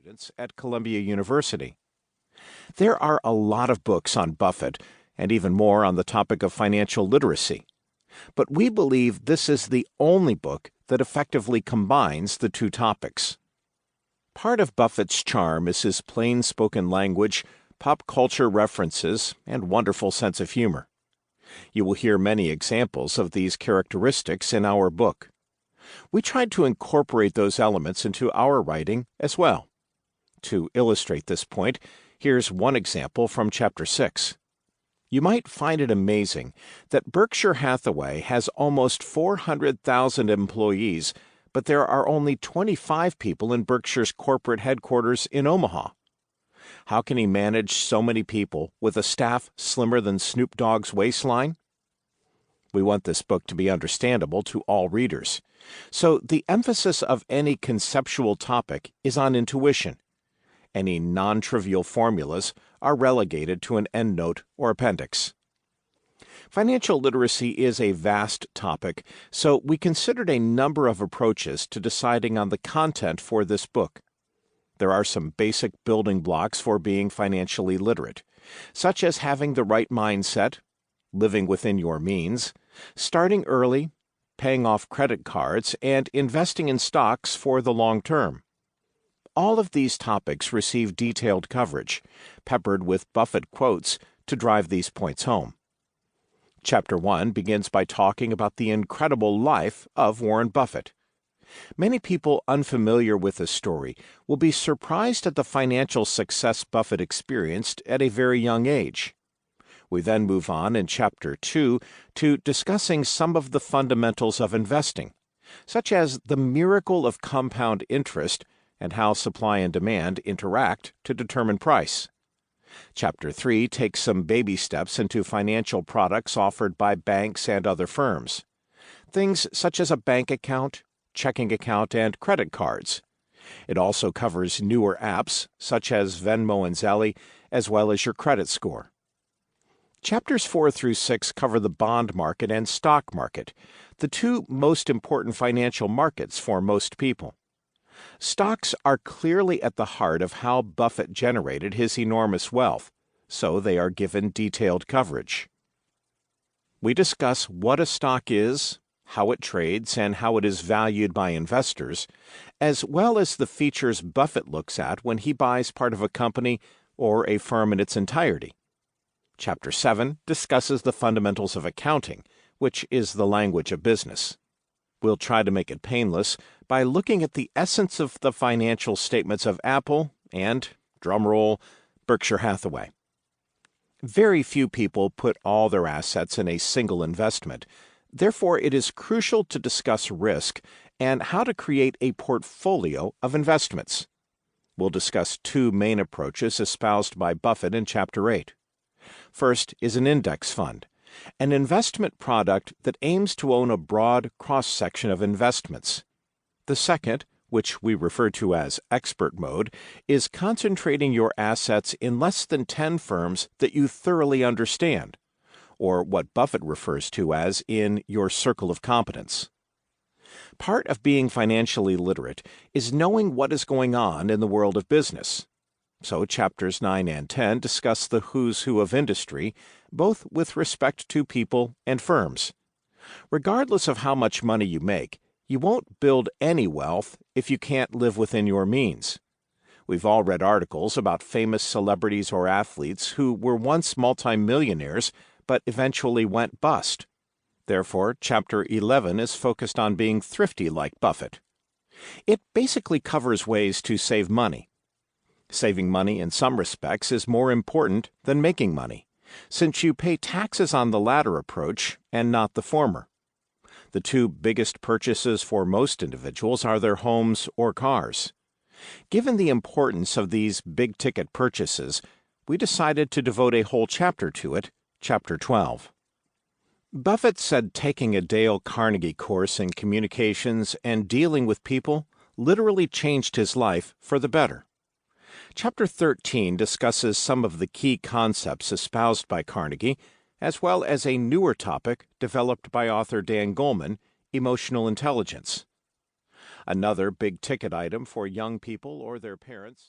students at Columbia University. There are a lot of books on Buffett, and even more on the topic of financial literacy. But we believe this is the only book that effectively combines the two topics. Part of Buffett's charm is his plain-spoken language, pop culture references, and wonderful sense of humor. You will hear many examples of these characteristics in our book. We tried to incorporate those elements into our writing as well. To illustrate this point, here's one example from Chapter 6. You might find it amazing that Berkshire Hathaway has almost 400,000 employees, but there are only 25 people in Berkshire's corporate headquarters in Omaha. How can he manage so many people with a staff slimmer than Snoop Dogg's waistline? We want this book to be understandable to all readers. So the emphasis of any conceptual topic is on intuition. Any non-trivial formulas are relegated to an endnote or appendix. Financial literacy is a vast topic, so we considered a number of approaches to deciding on the content for this book. There are some basic building blocks for being financially literate, such as having the right mindset, living within your means, starting early, paying off credit cards, and investing in stocks for the long term. All of these topics receive detailed coverage, peppered with Buffett quotes to drive these points home. Chapter 1 begins by talking about the incredible life of Warren Buffett. Many people unfamiliar with this story will be surprised at the financial success Buffett experienced at a very young age. We then move on in Chapter 2 to discussing some of the fundamentals of investing, such as the miracle of compound interest and how supply and demand interact to determine price. Chapter 3 takes some baby steps into financial products offered by banks and other firms. Things such as a bank account, checking account, and credit cards. It also covers newer apps such as Venmo and Zelle, as well as your credit score. Chapters 4 through 6 cover the bond market and stock market, the two most important financial markets for most people. Stocks are clearly at the heart of how Buffett generated his enormous wealth, so they are given detailed coverage. We discuss what a stock is, how it trades, and how it is valued by investors, as well as the features Buffett looks at when he buys part of a company or a firm in its entirety. Chapter 7 discusses the fundamentals of accounting, which is the language of business. We'll try to make it painless by looking at the essence of the financial statements of Apple and, drumroll, Berkshire Hathaway. Very few people put all their assets in a single investment. Therefore, it is crucial to discuss risk and how to create a portfolio of investments. We'll discuss two main approaches espoused by Buffett in Chapter 8. First is an index fund, an investment product that aims to own a broad cross-section of investments. The second, which we refer to as expert mode, is concentrating your assets in less than 10 firms that you thoroughly understand, or what Buffett refers to as in your circle of competence. Part of being financially literate is knowing what is going on in the world of business. So Chapters 9 and 10 discuss the who's who of industry, both with respect to people and firms. Regardless of how much money you make, you won't build any wealth if you can't live within your means. We've all read articles about famous celebrities or athletes who were once multimillionaires but eventually went bust. Therefore, Chapter 11 is focused on being thrifty like Buffett. It basically covers ways to save money. Saving money in some respects is more important than making money, since you pay taxes on the latter approach and not the former. The two biggest purchases for most individuals are their homes or cars. Given the importance of these big-ticket purchases, we decided to devote a whole chapter to it, Chapter 12. Buffett said taking a Dale Carnegie course in communications and dealing with people literally changed his life for the better. Chapter 13 discusses some of the key concepts espoused by Carnegie, as well as a newer topic developed by author Dan Goleman, emotional intelligence. Another big-ticket item for young people or their parents